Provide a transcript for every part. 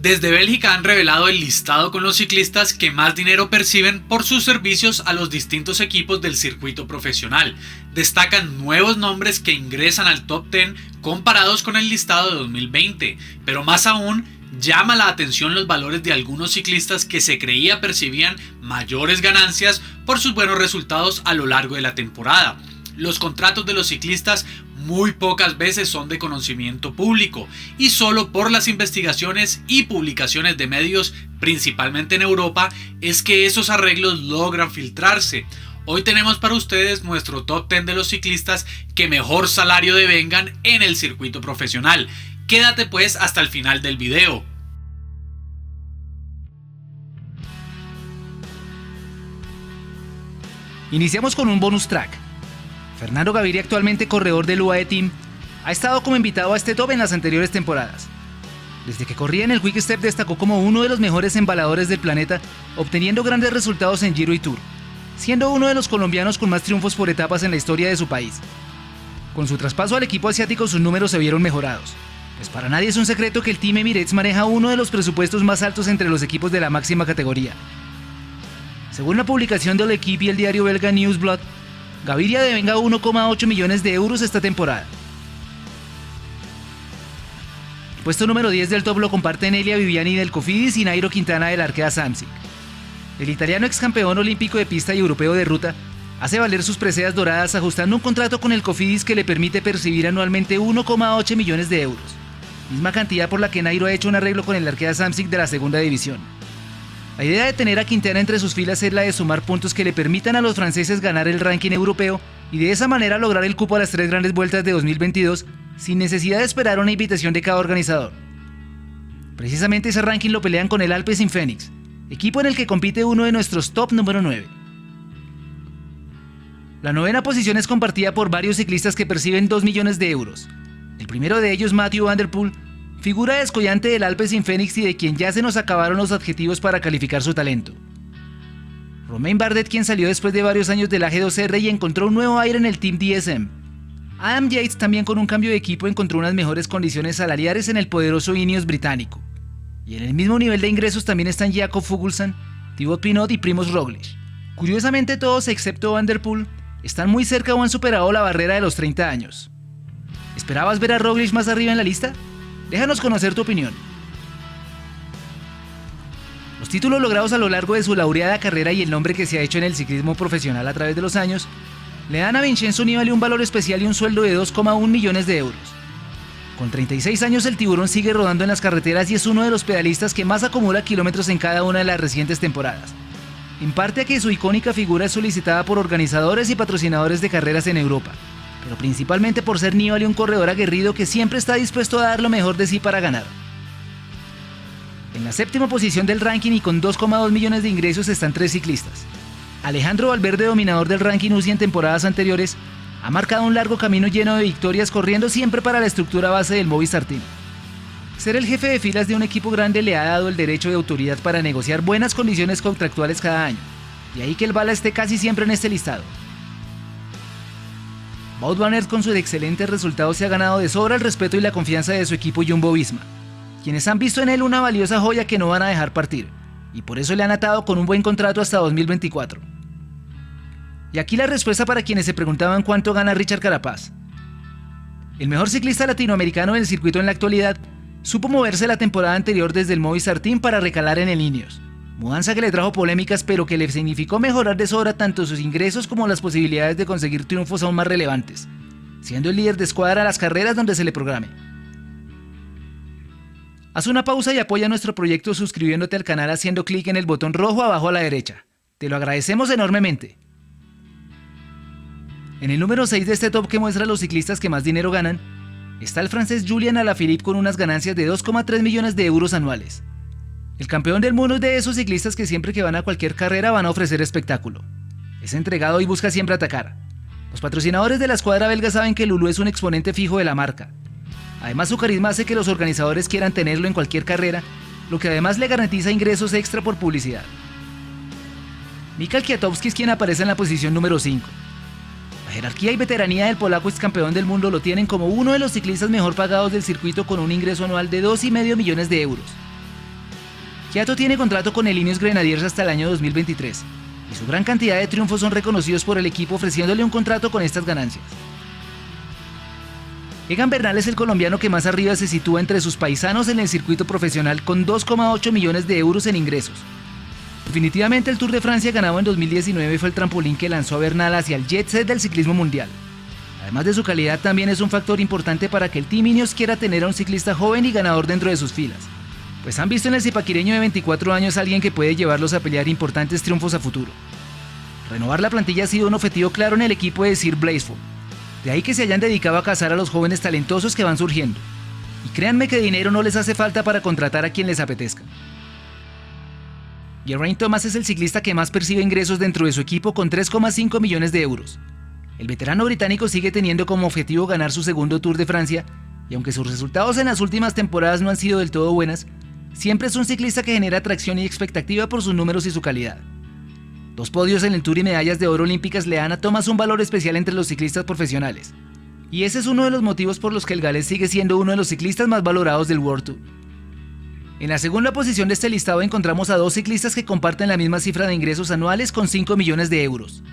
Desde Bélgica han revelado el listado con los ciclistas que más dinero perciben por sus servicios a los distintos equipos del circuito profesional. Destacan nuevos nombres que ingresan al top 10 comparados con el listado de 2020, pero más aún llama la atención los valores de algunos ciclistas que se creía percibían mayores ganancias por sus buenos resultados a lo largo de la temporada. Los contratos de los ciclistas muy pocas veces son de conocimiento público y solo por las investigaciones y publicaciones de medios, principalmente en Europa, es que esos arreglos logran filtrarse. Hoy tenemos para ustedes nuestro top 10 de los ciclistas que mejor salario devengan en el circuito profesional. Quédate pues hasta el final del video. Iniciamos con un bonus track. Fernando Gaviria, actualmente corredor del UAE Team, ha estado como invitado a este top en las anteriores temporadas. Desde que corría en el Quick Step destacó como uno de los mejores embaladores del planeta, obteniendo grandes resultados en Giro y Tour, siendo uno de los colombianos con más triunfos por etapas en la historia de su país. Con su traspaso al equipo asiático sus números se vieron mejorados, pues para nadie es un secreto que el Team Emirates maneja uno de los presupuestos más altos entre los equipos de la máxima categoría. Según la publicación del equipo y el diario belga Nieuwsblad, Gaviria devenga 1,8 millones de euros esta temporada. El puesto número 10 del top lo comparten Elia Viviani del Cofidis y Nairo Quintana del Arkea Samsic. El italiano ex campeón olímpico de pista y europeo de ruta hace valer sus preseas doradas ajustando un contrato con el Cofidis que le permite percibir anualmente 1,8 millones de euros, misma cantidad por la que Nairo ha hecho un arreglo con el Arkea Samsic de la segunda división. La idea de tener a Quintana entre sus filas es la de sumar puntos que le permitan a los franceses ganar el ranking europeo y de esa manera lograr el cupo a las 3 grandes vueltas de 2022 sin necesidad de esperar una invitación de cada organizador. Precisamente ese ranking lo pelean con el Alpecin Fenix, equipo en el que compite uno de nuestros top número 9. La novena posición es compartida por varios ciclistas que perciben 2 millones de euros. El primero de ellos, Mathieu van der Poel, figura descollante del Alpecin Fenix y de quien ya se nos acabaron los adjetivos para calificar su talento. Romain Bardet, quien salió después de varios años del AG2R y encontró un nuevo aire en el Team DSM. Adam Yates, también con un cambio de equipo, encontró unas mejores condiciones salariales en el poderoso Ineos británico. Y en el mismo nivel de ingresos también están Jakob Fuglsang, Thibaut Pinot y Primož Roglič. Curiosamente todos, excepto Van der Poel, están muy cerca o han superado la barrera de los 30 años. ¿Esperabas ver a Roglič más arriba en la lista? Déjanos conocer tu opinión. Los títulos logrados a lo largo de su laureada carrera y el nombre que se ha hecho en el ciclismo profesional a través de los años le dan a Vincenzo Nibali un valor especial y un sueldo de 2,1 millones de euros. Con 36 años el tiburón sigue rodando en las carreteras y es uno de los pedalistas que más acumula kilómetros en cada una de las recientes temporadas, en parte a que su icónica figura es solicitada por organizadores y patrocinadores de carreras en Europa, pero principalmente por ser Nibali un corredor aguerrido que siempre está dispuesto a dar lo mejor de sí para ganar. En la séptima posición del ranking y con 2,2 millones de ingresos están 3 ciclistas. Alejandro Valverde, dominador del ranking UCI en temporadas anteriores, ha marcado un largo camino lleno de victorias corriendo siempre para la estructura base del Movistar Team. Ser el jefe de filas de un equipo grande le ha dado el derecho de autoridad para negociar buenas condiciones contractuales cada año, y ahí que el bala esté casi siempre en este listado. Wout van Aert, con sus excelentes resultados, se ha ganado de sobra el respeto y la confianza de su equipo Jumbo-Visma, quienes han visto en él una valiosa joya que no van a dejar partir, y por eso le han atado con un buen contrato hasta 2024. Y aquí la respuesta para quienes se preguntaban cuánto gana Richard Carapaz. El mejor ciclista latinoamericano del circuito en la actualidad supo moverse la temporada anterior desde el Movistar Team para recalar en el Ineos, mudanza que le trajo polémicas pero que le significó mejorar de sobra tanto sus ingresos como las posibilidades de conseguir triunfos aún más relevantes, siendo el líder de escuadra a las carreras donde se le programe. Haz una pausa y apoya nuestro proyecto suscribiéndote al canal haciendo clic en el botón rojo abajo a la derecha. Te lo agradecemos enormemente. En el número 6 de este top que muestra a los ciclistas que más dinero ganan, está el francés Julian Alaphilippe con unas ganancias de 2,3 millones de euros anuales. El campeón del mundo es de esos ciclistas que siempre que van a cualquier carrera van a ofrecer espectáculo. Es entregado y busca siempre atacar. Los patrocinadores de la escuadra belga saben que Lulu es un exponente fijo de la marca. Además, su carisma hace que los organizadores quieran tenerlo en cualquier carrera, lo que además le garantiza ingresos extra por publicidad. Mikhail Kwiatkowski es quien aparece en la posición número 5. La jerarquía y veteranía del polaco ex campeón del mundo lo tienen como uno de los ciclistas mejor pagados del circuito con un ingreso anual de 2,5 millones de euros. Quieto tiene contrato con el Ineos Grenadiers hasta el año 2023, y su gran cantidad de triunfos son reconocidos por el equipo ofreciéndole un contrato con estas ganancias. Egan Bernal es el colombiano que más arriba se sitúa entre sus paisanos en el circuito profesional con 2,8 millones de euros en ingresos. Definitivamente el Tour de Francia ganado en 2019 fue el trampolín que lanzó a Bernal hacia el jet set del ciclismo mundial. Además de su calidad, también es un factor importante para que el Team Ineos quiera tener a un ciclista joven y ganador dentro de sus filas, pues han visto en el zipaquireño de 24 años a alguien que puede llevarlos a pelear importantes triunfos a futuro. Renovar la plantilla ha sido un objetivo claro en el equipo de Sir Blissful, de ahí que se hayan dedicado a cazar a los jóvenes talentosos que van surgiendo, y créanme que dinero no les hace falta para contratar a quien les apetezca. Geraint Thomas es el ciclista que más percibe ingresos dentro de su equipo con 3,5 millones de euros. El veterano británico sigue teniendo como objetivo ganar su segundo Tour de Francia, y aunque sus resultados en las últimas temporadas no han sido del todo buenas, siempre es un ciclista que genera atracción y expectativa por sus números y su calidad. 2 podios en el Tour y medallas de oro olímpicas le dan a Thomas un valor especial entre los ciclistas profesionales, y ese es uno de los motivos por los que el galés sigue siendo uno de los ciclistas más valorados del World Tour. En la segunda posición de este listado encontramos a 2 ciclistas que comparten la misma cifra de ingresos anuales con 5 millones de euros.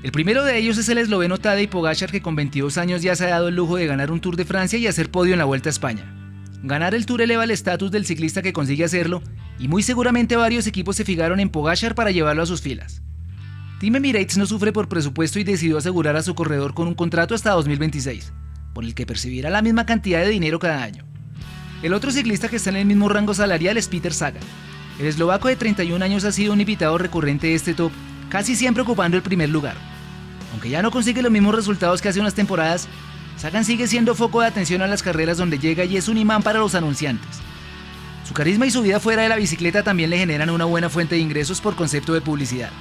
El primero de ellos es el esloveno Tadej Pogačar, que con 22 años ya se ha dado el lujo de ganar un Tour de Francia y hacer podio en la Vuelta a España. Ganar el Tour eleva el estatus del ciclista que consigue hacerlo, y muy seguramente varios equipos se fijaron en Pogačar para llevarlo a sus filas. Team Emirates no sufre por presupuesto y decidió asegurar a su corredor con un contrato hasta 2026, por el que percibirá la misma cantidad de dinero cada año. El otro ciclista que está en el mismo rango salarial es Peter Sagan. El eslovaco de 31 años ha sido un invitado recurrente de este top, casi siempre ocupando el primer lugar. Aunque ya no consigue los mismos resultados que hace unas temporadas, Sagan sigue siendo foco de atención a las carreras donde llega y es un imán para los anunciantes. Su carisma y su vida fuera de la bicicleta también le generan una buena fuente de ingresos por concepto de publicidad.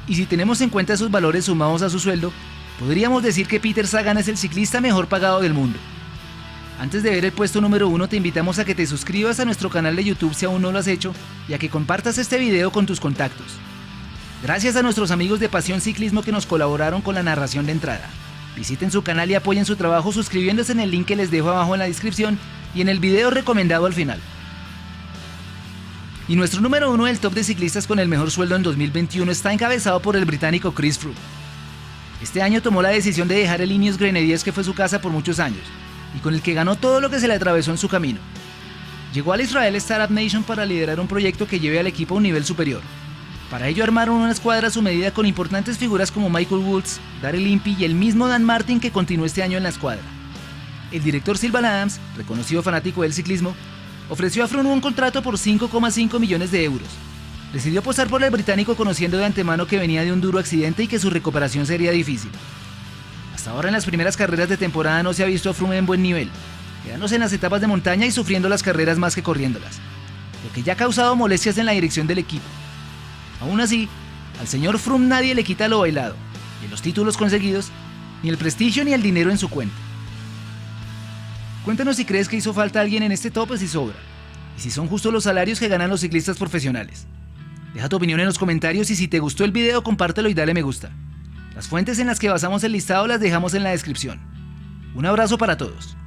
Y si tenemos en cuenta sus valores sumados a su sueldo, podríamos decir que Peter Sagan es el ciclista mejor pagado del mundo. Antes de ver el puesto número 1, te invitamos a que te suscribas a nuestro canal de YouTube si aún no lo has hecho y a que compartas este video con tus contactos. Gracias a nuestros amigos de Pasión Ciclismo que nos colaboraron con la narración de entrada. Visiten su canal y apoyen su trabajo suscribiéndose en el link que les dejo abajo en la descripción y en el video recomendado al final. Y nuestro número 1 del top de ciclistas con el mejor sueldo en 2021 está encabezado por el británico Chris Froome. Este año tomó la decisión de dejar el Ineos Grenadiers, que fue su casa por muchos años, y con el que ganó todo lo que se le atravesó en su camino. Llegó al Israel Startup Nation para liderar un proyecto que lleve al equipo a un nivel superior. Para ello armaron una escuadra a su medida con importantes figuras como Michael Woods, Daryl Impey y el mismo Dan Martin, que continuó este año en la escuadra. El director Sylvan Adams, reconocido fanático del ciclismo, ofreció a Froome un contrato por 5,5 millones de euros. Decidió apostar por el británico conociendo de antemano que venía de un duro accidente y que su recuperación sería difícil. Hasta ahora en las primeras carreras de temporada no se ha visto a Froome en buen nivel, quedándose en las etapas de montaña y sufriendo las carreras más que corriéndolas, lo que ya ha causado molestias en la dirección del equipo. Aún así, al señor Froome nadie le quita lo bailado, ni los títulos conseguidos, ni el prestigio ni el dinero en su cuenta. Cuéntanos si crees que hizo falta alguien en este top o si sobra, y si son justos los salarios que ganan los ciclistas profesionales. Deja tu opinión en los comentarios y si te gustó el video compártelo y dale me gusta. Las fuentes en las que basamos el listado las dejamos en la descripción. Un abrazo para todos.